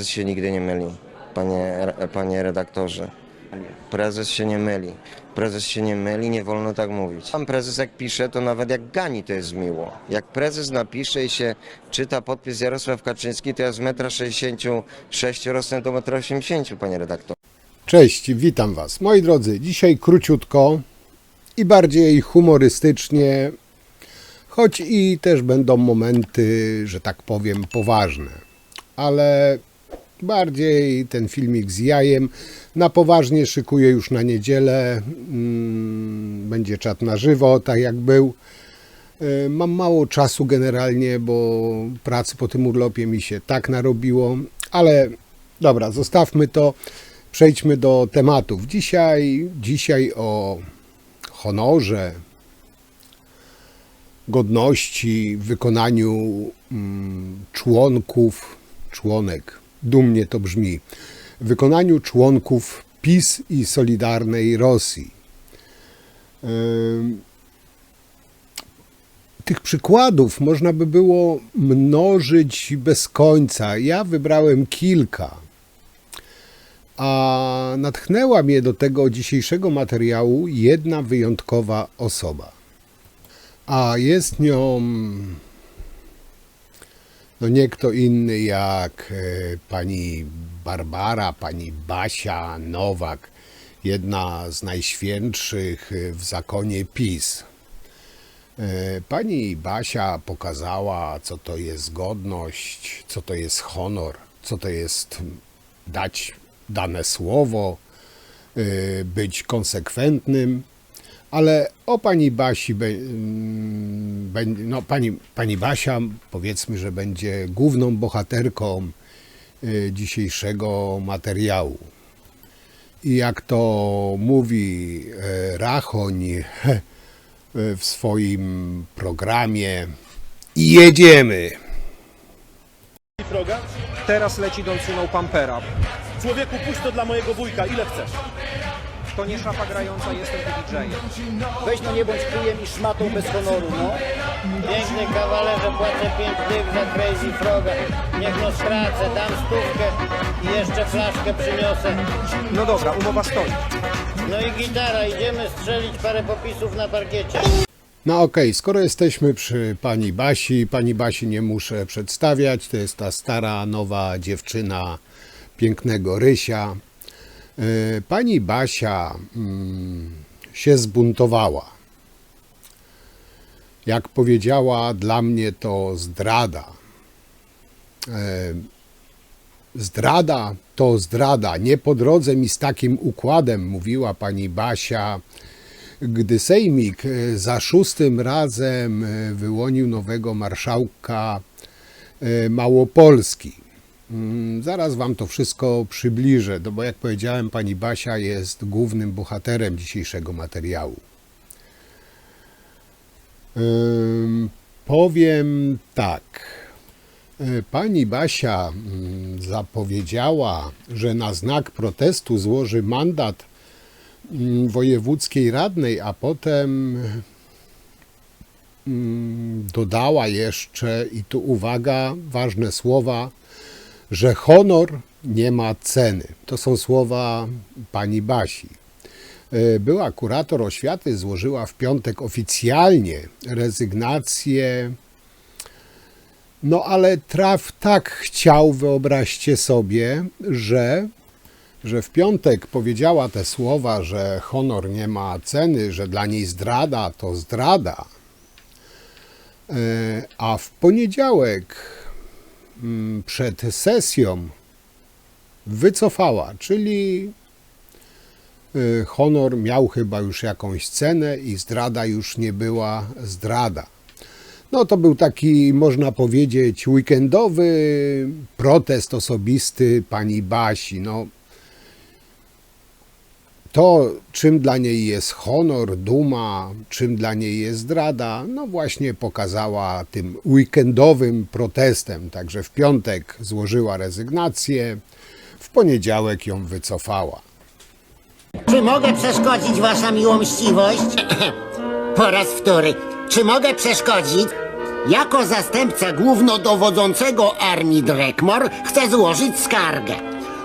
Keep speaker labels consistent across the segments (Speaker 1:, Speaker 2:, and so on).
Speaker 1: Prezes się nigdy nie myli, panie redaktorze. Prezes się nie myli. Prezes się nie myli, nie wolno tak mówić. Pan prezes jak pisze, to nawet jak gani, to jest miło. Jak prezes napisze i się czyta podpis Jarosław Kaczyński, to ja z 1,66 m rosnę do 1,80 m, panie redaktorze.
Speaker 2: Cześć, witam Was. Moi drodzy, dzisiaj króciutko i bardziej humorystycznie, choć i też będą momenty, że tak powiem, poważne. Ale bardziej ten filmik z jajem. Na poważnie szykuję już na niedzielę. Będzie czat na żywo, tak jak był. Mam mało czasu generalnie, bo pracy po tym urlopie mi się tak narobiło. Ale dobra, zostawmy to. Przejdźmy do tematów. Dzisiaj o honorze, godności, wykonaniu członek, dumnie to brzmi, wykonaniu członków PiS i Solidarnej Rosji. Tych przykładów można by było mnożyć bez końca. Ja wybrałem kilka. A natchnęła mnie do tego dzisiejszego materiału jedna wyjątkowa osoba. A jest nią nie kto inny jak pani Barbara, pani Basia Nowak, jedna z najświętszych w zakonie PiS. Pani Basia pokazała, co to jest godność, co to jest honor, co to jest dać dane słowo, być konsekwentnym, ale o pani Basi, pani Basia, powiedzmy, że będzie główną bohaterką dzisiejszego materiału. I jak to mówi Rachoń w swoim programie, jedziemy!
Speaker 3: Teraz leci Don Suno Pampera.
Speaker 4: Człowieku, puść to dla mojego wujka, ile chcesz?
Speaker 3: To nie szafa grająca, jestem tu DJ-em.
Speaker 5: Weź no nie bądź chujem i szmatą bez honoru, no.
Speaker 6: Piękny kawalerze, płacę 5 dych za Crazy Froga. Niech no stracę, dam stówkę i jeszcze flaszkę przyniosę.
Speaker 3: No dobra, umowa stoi.
Speaker 6: No i gitara, idziemy strzelić parę popisów na parkiecie.
Speaker 2: No okej, skoro jesteśmy przy pani Basi nie muszę przedstawiać, to jest ta stara, nowa dziewczyna pięknego Rysia. Pani Basia się zbuntowała. Jak powiedziała, dla mnie to zdrada. Zdrada to zdrada. Nie po drodze mi z takim układem, mówiła pani Basia, gdy Sejmik za 6. razem wyłonił nowego marszałka Małopolski. Zaraz wam to wszystko przybliżę, bo jak powiedziałem, pani Basia jest głównym bohaterem dzisiejszego materiału. Powiem tak. Pani Basia zapowiedziała, że na znak protestu złoży mandat wojewódzkiej radnej, a potem dodała jeszcze, i tu uwaga, ważne słowa, że honor nie ma ceny. To są słowa pani Basi. Była kurator oświaty, złożyła w piątek oficjalnie rezygnację. No ale traf tak chciał, wyobraźcie sobie, że w piątek powiedziała te słowa, że honor nie ma ceny, że dla niej zdrada to zdrada. A w poniedziałek przed sesją wycofała, czyli honor miał chyba już jakąś cenę i zdrada już nie była zdrada. No to był taki, można powiedzieć, weekendowy protest osobisty pani Basi. No, to, czym dla niej jest honor, duma, czym dla niej jest zdrada, no właśnie pokazała tym weekendowym protestem. Także w piątek złożyła rezygnację, w poniedziałek ją wycofała.
Speaker 6: Czy mogę przeszkodzić, wasza miłomściwość? Po raz wtóry. Czy mogę przeszkodzić?
Speaker 7: Jako zastępca głównodowodzącego armii Drekmor chcę złożyć skargę.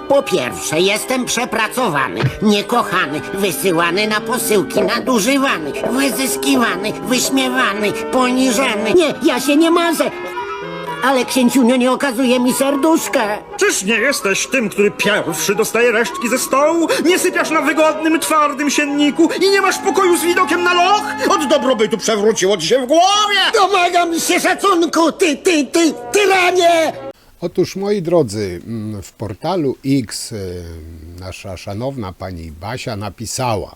Speaker 7: Po pierwsze, jestem przepracowany, niekochany, wysyłany na posyłki, nadużywany, wyzyskiwany, wyśmiewany, poniżany. Nie, ja się nie marzę, ale księciunio nie okazuje mi serduszka.
Speaker 8: Czyż nie jesteś tym, który pierwszy dostaje resztki ze stołu? Nie sypiasz na wygodnym, twardym sienniku i nie masz pokoju z widokiem na loch? Od dobrobytu przewróciło ci się w głowie!
Speaker 7: Domagam się szacunku, ty tyranie!
Speaker 2: Otóż, moi drodzy, w portalu X nasza szanowna pani Basia napisała: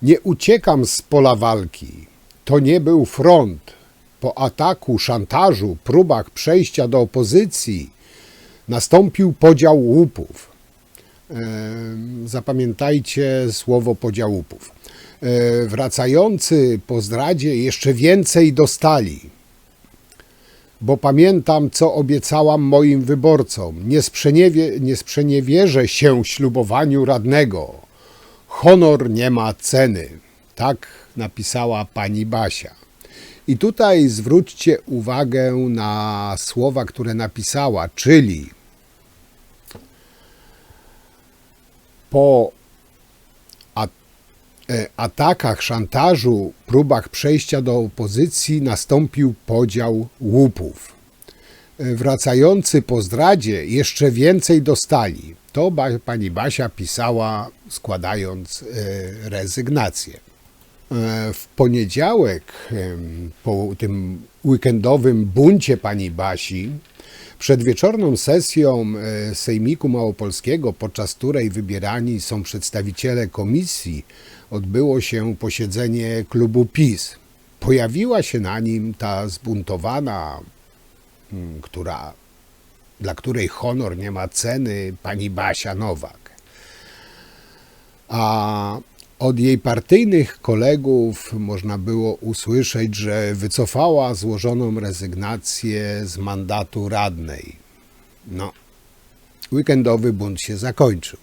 Speaker 2: nie uciekam z pola walki, to nie był front. Po ataku, szantażu, próbach przejścia do opozycji nastąpił podział łupów. Zapamiętajcie słowo podział łupów. Wracający po zdradzie jeszcze więcej dostali. Bo pamiętam, co obiecałam moim wyborcom. Nie sprzeniewierzę się ślubowaniu radnego. Honor nie ma ceny. Tak napisała pani Basia. I tutaj zwróćcie uwagę na słowa, które napisała, czyli po atakach, szantażu, próbach przejścia do opozycji nastąpił podział łupów. Wracający po zdradzie jeszcze więcej dostali. To pani Basia pisała, składając rezygnację. W poniedziałek, po tym weekendowym buncie pani Basi, przed wieczorną sesją Sejmiku Małopolskiego, podczas której wybierani są przedstawiciele komisji, odbyło się posiedzenie klubu PiS. Pojawiła się na nim ta zbuntowana, dla której honor nie ma ceny, pani Basia Nowak. A od jej partyjnych kolegów można było usłyszeć, że wycofała złożoną rezygnację z mandatu radnej. No, weekendowy bunt się zakończył.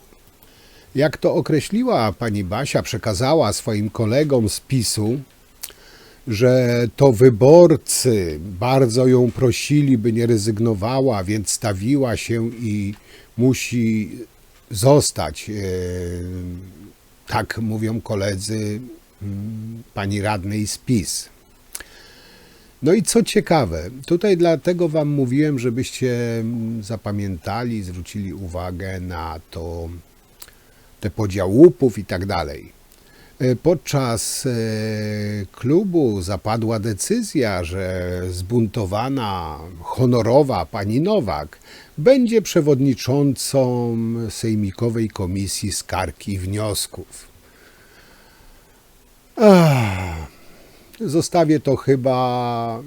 Speaker 2: Jak to określiła pani Basia, przekazała swoim kolegom z PiS-u, że to wyborcy bardzo ją prosili, by nie rezygnowała, więc stawiła się i musi zostać. Tak mówią koledzy pani radnej z PiS. No i co ciekawe, tutaj dlatego wam mówiłem, żebyście zapamiętali, zwrócili uwagę na to, te podział łupów i tak dalej. Podczas klubu zapadła decyzja, że zbuntowana, honorowa pani Nowak będzie przewodniczącą Sejmikowej Komisji Skarg i Wniosków. Zostawię to chyba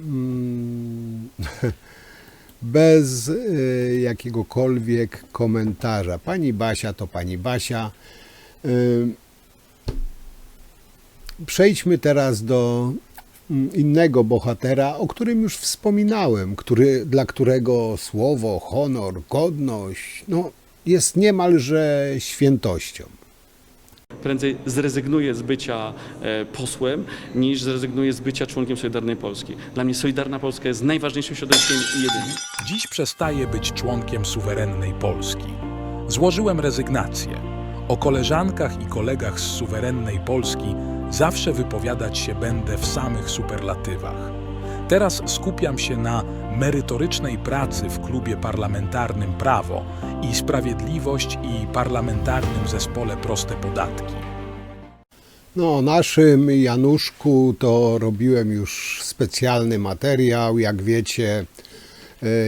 Speaker 2: bez jakiegokolwiek komentarza. Pani Basia to pani Basia. Przejdźmy teraz do innego bohatera, o którym już wspominałem, dla którego słowo, honor, godność jest niemalże świętością.
Speaker 9: Prędzej zrezygnuję z bycia posłem, niż zrezygnuję z bycia członkiem Solidarnej Polski. Dla mnie Solidarna Polska jest najważniejszym środowiskiem i jedynym.
Speaker 10: Dziś przestaję być członkiem suwerennej Polski. Złożyłem rezygnację. O koleżankach i kolegach z suwerennej Polski zawsze wypowiadać się będę w samych superlatywach. Teraz skupiam się na merytorycznej pracy w klubie parlamentarnym Prawo i Sprawiedliwość i parlamentarnym zespole Proste Podatki.
Speaker 2: No, o naszym Januszku to robiłem już specjalny materiał. Jak wiecie,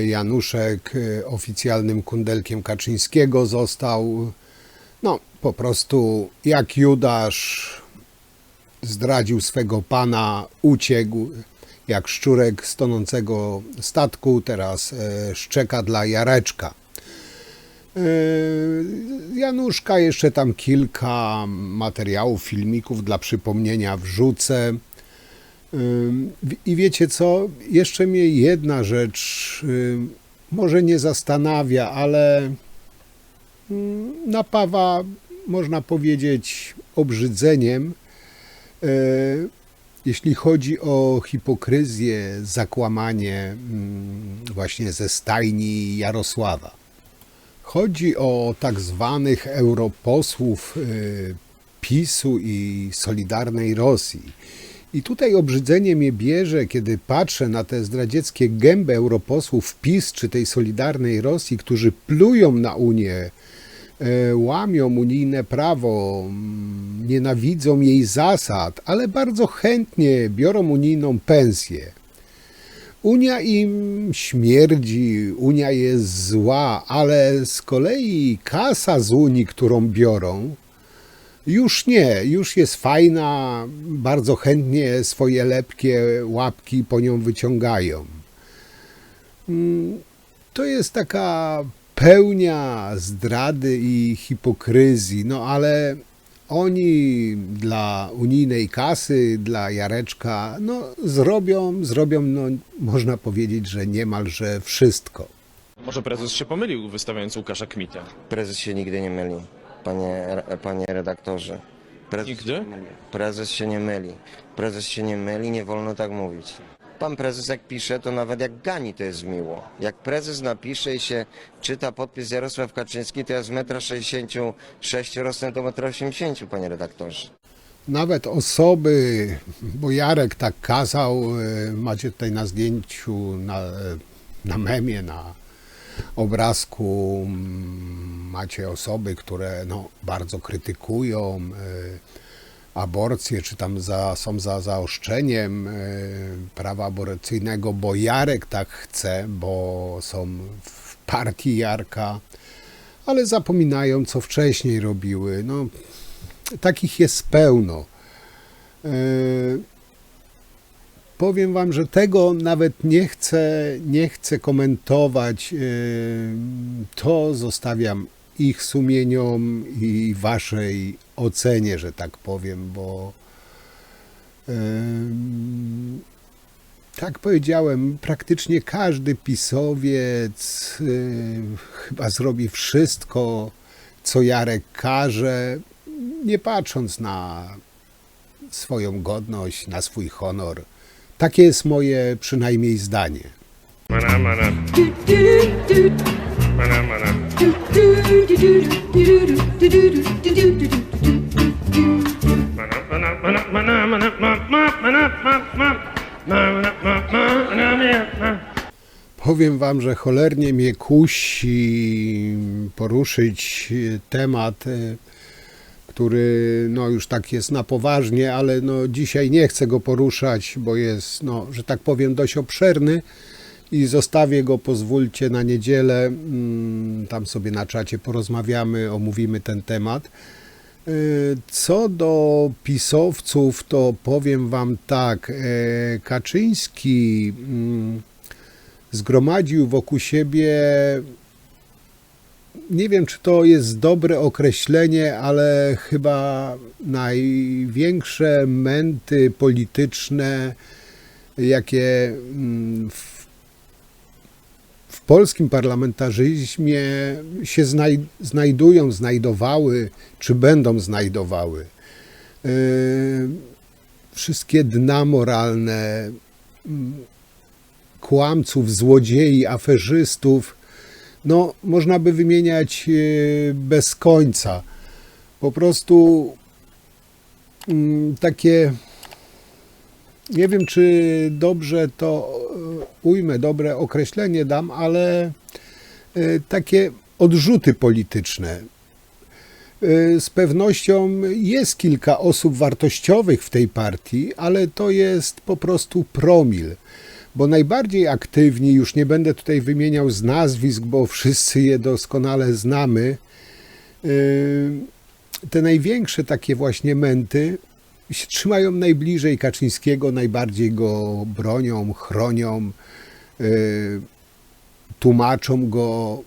Speaker 2: Januszek oficjalnym kundelkiem Kaczyńskiego został. No, po prostu jak Judasz zdradził swego pana, uciekł jak szczurek z tonącego statku, teraz szczeka dla Jareczka. Januszka jeszcze tam kilka materiałów, filmików dla przypomnienia wrzucę. I wiecie co? Jeszcze mnie jedna rzecz może nie zastanawia, ale napawa, można powiedzieć, obrzydzeniem. jeśli chodzi o hipokryzję, zakłamanie właśnie ze stajni Jarosława. Chodzi o tak zwanych europosłów PiS-u i Solidarnej Rosji. I tutaj obrzydzenie mnie bierze, kiedy patrzę na te zdradzieckie gęby europosłów PiS czy tej Solidarnej Rosji, którzy plują na Unię, łamią unijne prawo, nienawidzą jej zasad, ale bardzo chętnie biorą unijną pensję. Unia im śmierdzi, Unia jest zła, ale z kolei kasa z Unii, którą biorą, już nie, już jest fajna, bardzo chętnie swoje lepkie łapki po nią wyciągają. To jest taka pełnia zdrady i hipokryzji, no ale oni dla unijnej kasy, dla Jareczka, no zrobią, no można powiedzieć, że niemalże wszystko.
Speaker 4: Może prezes się pomylił, wystawiając Łukasza Kmitę?
Speaker 1: Prezes się nigdy nie myli, panie redaktorze.
Speaker 4: Nigdy?
Speaker 1: Prezes się nie myli. Prezes się nie myli, nie wolno tak mówić. Pan prezes jak pisze, to nawet jak gani, to jest miło. Jak prezes napisze i się czyta podpis Jarosław Kaczyński, to ja z 1,66 m rosnę do 1,80 m, panie redaktorze.
Speaker 2: Nawet osoby, bo Jarek tak kazał, macie tutaj na zdjęciu, na memie, na obrazku, macie osoby, które no, bardzo krytykują aborcję, czy tam są za zaostrzeniem prawa aborcyjnego, bo Jarek tak chce, bo są w partii Jarka, ale zapominają, co wcześniej robiły. No, takich jest pełno. Powiem wam, że tego nawet nie chcę komentować. To zostawiam ich sumieniom i waszej ocenie, że tak powiem, bo tak powiedziałem, praktycznie każdy pisowiec chyba zrobi wszystko, co Jarek każe, nie patrząc na swoją godność, na swój honor. Takie jest moje przynajmniej zdanie. Powiem wam, że cholernie mnie kusi poruszyć temat, który no już tak jest na poważnie, ale no dzisiaj nie chcę go poruszać, bo jest, no, że tak powiem, dość obszerny i zostawię go, pozwólcie, na niedzielę. Tam sobie na czacie porozmawiamy, omówimy ten temat. Co do pisowców, to powiem wam tak, Kaczyński zgromadził wokół siebie, nie wiem, czy to jest dobre określenie, ale chyba największe męty polityczne, jakie w polskim parlamentaryzmie się znajdowały, czy będą znajdowały. Wszystkie dna moralne, kłamców, złodziei, aferzystów, no, można by wymieniać bez końca. Po prostu takie, nie wiem, czy dobrze to ujmę, dobre określenie dam, ale takie odrzuty polityczne. Z pewnością jest kilka osób wartościowych w tej partii, ale to jest po prostu promil. Bo najbardziej aktywni, już nie będę tutaj wymieniał z nazwisk, bo wszyscy je doskonale znamy, te największe takie właśnie męty się trzymają najbliżej Kaczyńskiego, najbardziej go bronią, chronią, tłumaczą go,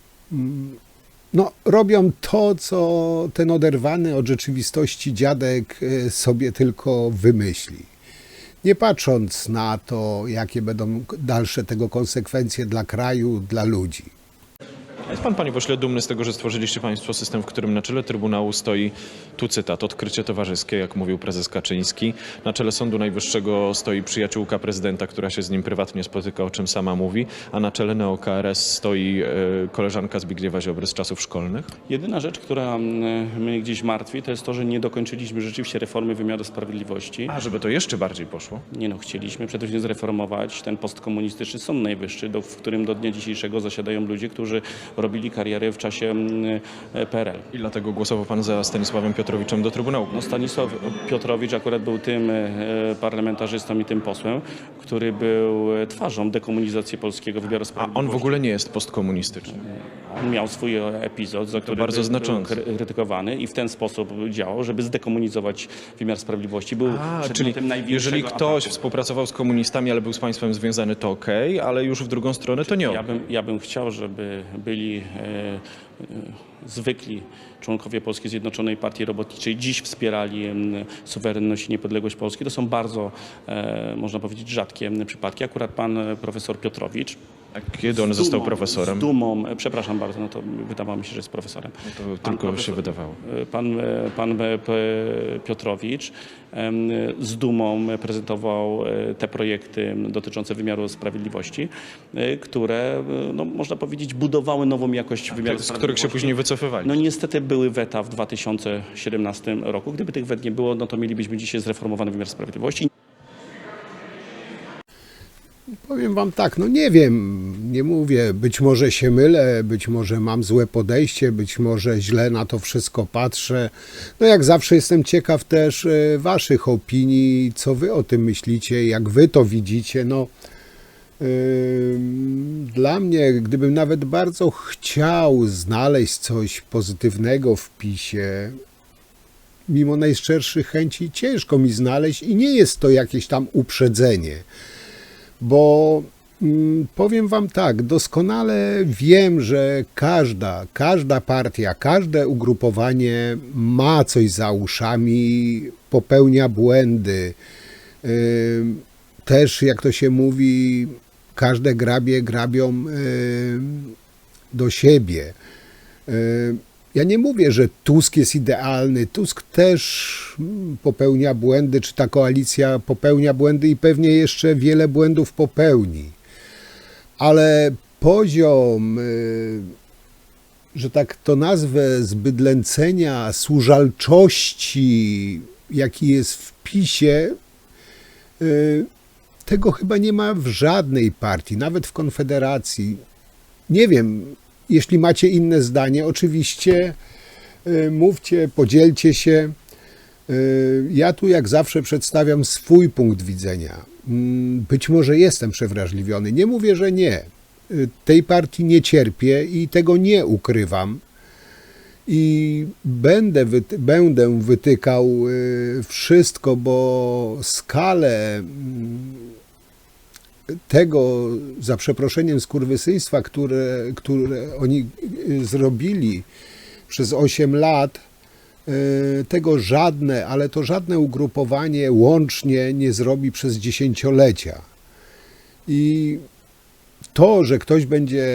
Speaker 2: no, robią to, co ten oderwany od rzeczywistości dziadek sobie tylko wymyśli. Nie patrząc na to, jakie będą dalsze tego konsekwencje dla kraju, dla ludzi.
Speaker 4: Jest pan, panie pośle, dumny z tego, że stworzyliście państwo system, w którym na czele Trybunału stoi, tu cytat, odkrycie towarzyskie, jak mówił prezes Kaczyński. Na czele Sądu Najwyższego stoi przyjaciółka prezydenta, która się z nim prywatnie spotyka, o czym sama mówi, a na czele neo-KRS stoi koleżanka Zbigniewa Ziobry z czasów szkolnych?
Speaker 9: Jedyna rzecz, która mnie gdzieś martwi, to jest to, że nie dokończyliśmy rzeczywiście reformy wymiaru sprawiedliwości.
Speaker 4: A, żeby to jeszcze bardziej poszło?
Speaker 9: Nie no, chcieliśmy przede wszystkim zreformować ten postkomunistyczny Sąd Najwyższy, w którym do dnia dzisiejszego zasiadają ludzie, którzy robili karierę w czasie PRL.
Speaker 4: I dlatego głosował pan za Stanisławem Piotrowiczem do Trybunału?
Speaker 9: No, Stanisław Piotrowicz akurat był tym parlamentarzystą i tym posłem, który był twarzą dekomunizacji polskiego wymiaru
Speaker 4: A
Speaker 9: sprawiedliwości.
Speaker 4: on w ogóle nie jest postkomunistyczny.
Speaker 9: On miał swój epizod, za który
Speaker 4: bardzo
Speaker 9: był
Speaker 4: znaczący.
Speaker 9: krytykowany i w ten sposób działał, żeby zdekomunizować wymiar sprawiedliwości. Był
Speaker 4: Czyli
Speaker 9: przedmiotem największego
Speaker 4: jeżeli ktoś
Speaker 9: ataku.
Speaker 4: współpracował z komunistami, ale był z państwem związany, to okej, ale już w drugą stronę to nie.
Speaker 9: Ja bym chciał, żeby byli zwykli członkowie Polskiej Zjednoczonej Partii Robotniczej dziś wspierali suwerenność i niepodległość Polski. To są bardzo, można powiedzieć, rzadkie przypadki. Akurat pan profesor Piotrowicz.
Speaker 4: A kiedy on został profesorem?
Speaker 9: Z dumą, przepraszam bardzo, no to wydawało mi się, że jest profesorem.
Speaker 4: To tylko się wydawało.
Speaker 9: Pan Piotrowicz z dumą prezentował te projekty dotyczące wymiaru sprawiedliwości, które, no, można powiedzieć, budowały nową jakość wymiaru
Speaker 4: Z
Speaker 9: sprawiedliwości.
Speaker 4: których się później wycofywali.
Speaker 9: No niestety były weta w 2017 roku. Gdyby tych wet nie było, no to mielibyśmy dzisiaj zreformowany wymiar sprawiedliwości.
Speaker 2: Powiem wam tak, no nie wiem, nie mówię, być może się mylę, być może mam złe podejście, być może źle na to wszystko patrzę. No jak zawsze jestem ciekaw też waszych opinii, co wy o tym myślicie, jak wy to widzicie. No, dla mnie, gdybym nawet bardzo chciał znaleźć coś pozytywnego w PiS-ie, mimo najszczerszych chęci ciężko mi znaleźć i nie jest to jakieś tam uprzedzenie. Bo powiem wam tak, doskonale wiem, że każda partia, każde ugrupowanie ma coś za uszami, popełnia błędy. Też, jak to się mówi, każde grabie grabią do siebie. Ja nie mówię, że Tusk jest idealny. Tusk też popełnia błędy, czy ta koalicja popełnia błędy i pewnie jeszcze wiele błędów popełni. Ale poziom, że tak to nazwę, zbydlęcenia, służalczości, jaki jest w PiS-ie, tego chyba nie ma w żadnej partii, nawet w Konfederacji. Nie wiem. Jeśli macie inne zdanie, oczywiście mówcie, podzielcie się. Ja tu jak zawsze przedstawiam swój punkt widzenia. Być może jestem przewrażliwiony, nie mówię, że nie. Tej partii nie cierpię i tego nie ukrywam. I będę wytykał wszystko, bo skalę tego, za przeproszeniem, skurwysyństwa, które oni zrobili przez 8 lat, tego żadne, ale to żadne ugrupowanie łącznie nie zrobi przez dziesięciolecia. I to, że ktoś będzie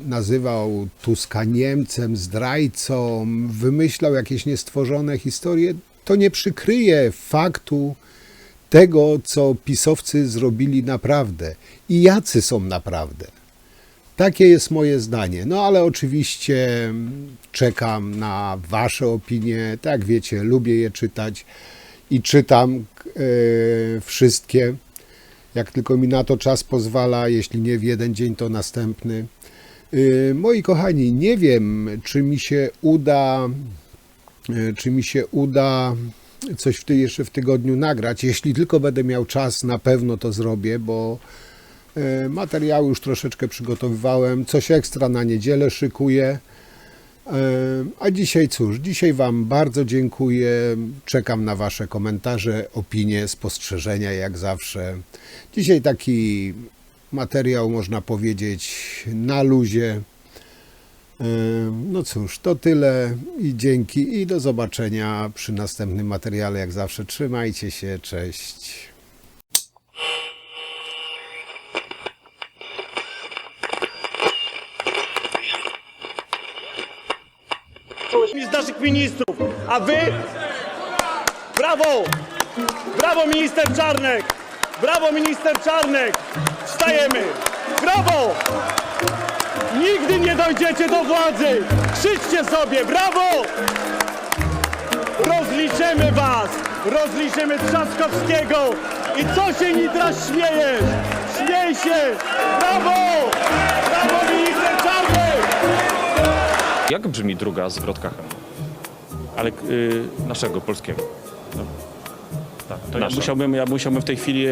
Speaker 2: nazywał Tuska Niemcem, zdrajcą, wymyślał jakieś niestworzone historie, to nie przykryje faktu tego, co pisowcy zrobili naprawdę i jacy są naprawdę. Takie jest moje zdanie. No ale oczywiście czekam na wasze opinie. Tak jak wiecie, lubię je czytać i czytam wszystkie, jak tylko mi na to czas pozwala. Jeśli nie w jeden dzień, to następny. Moi kochani, nie wiem, czy mi się uda coś jeszcze w tygodniu nagrać. Jeśli tylko będę miał czas, na pewno to zrobię, bo materiały już troszeczkę przygotowywałem. Coś ekstra na niedzielę szykuję. A dzisiaj cóż, dzisiaj wam bardzo dziękuję. Czekam na wasze komentarze, opinie, spostrzeżenia jak zawsze. Dzisiaj taki materiał, można powiedzieć, na luzie. No cóż, to tyle i dzięki i do zobaczenia przy następnym materiale. Jak zawsze trzymajcie się, cześć.
Speaker 11: z naszych ministrów. A wy? Brawo! Brawo minister Czarnek! Brawo minister Czarnek! Wstajemy! Brawo! Nigdy nie dojdziecie do władzy! Krzyczcie sobie! Brawo! Rozliczymy was! Rozliczymy Trzaskowskiego! I co się Nitras śmiejesz? Śmiej się! Brawo! Brawo minister Czarnek!
Speaker 4: Jak brzmi druga zwrotka hymnu?
Speaker 9: Ale
Speaker 4: Naszego, polskiego. Tak,
Speaker 9: to
Speaker 4: nasza.
Speaker 9: ja musiałbym w tej chwili...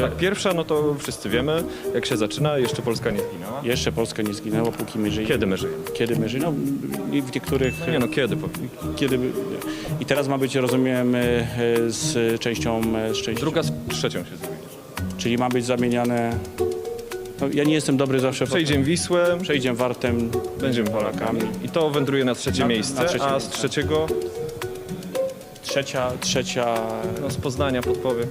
Speaker 4: Tak, pierwsza, no to wszyscy wiemy, jak się zaczyna, jeszcze Polska nie zginęła.
Speaker 9: Jeszcze Polska nie zginęła, póki my żyjemy.
Speaker 4: Kiedy my żyjemy?
Speaker 9: Kiedy my żyjemy? No, w niektórych...
Speaker 4: No nie no, kiedy?
Speaker 9: Kiedy... I teraz ma być, rozumiem, z częścią...
Speaker 4: Druga z trzecią się zmieni.
Speaker 9: Czyli ma być zamieniane... No, ja nie jestem dobry zawsze...
Speaker 4: Przejdziem Wisłę,
Speaker 9: Przejdziem Wartem,
Speaker 4: będziemy Polakami. I to wędruje na trzecie miejsce,
Speaker 9: trzecie
Speaker 4: a
Speaker 9: miejsce.
Speaker 4: z trzeciego,
Speaker 9: Trzecia...
Speaker 4: no z Poznania podpowiem.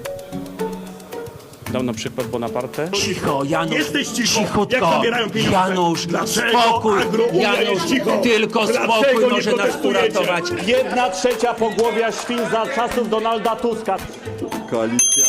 Speaker 9: Dał na przykład Bonaparte.
Speaker 12: Cicho, Janusz,
Speaker 8: Jesteś cicho,
Speaker 12: cichutko.
Speaker 8: jak zabierają pieniądze.
Speaker 12: Janusz,
Speaker 8: Dlaczego
Speaker 12: spokój,
Speaker 8: Agrounia jest
Speaker 12: Janusz,
Speaker 8: cicho?
Speaker 12: tylko
Speaker 8: Dlaczego
Speaker 12: spokój
Speaker 8: nie
Speaker 12: może nas
Speaker 8: protestujecie?
Speaker 12: uratować.
Speaker 11: 1/3 pogłowia świn za czasów Donalda Tuska.
Speaker 13: Koalicja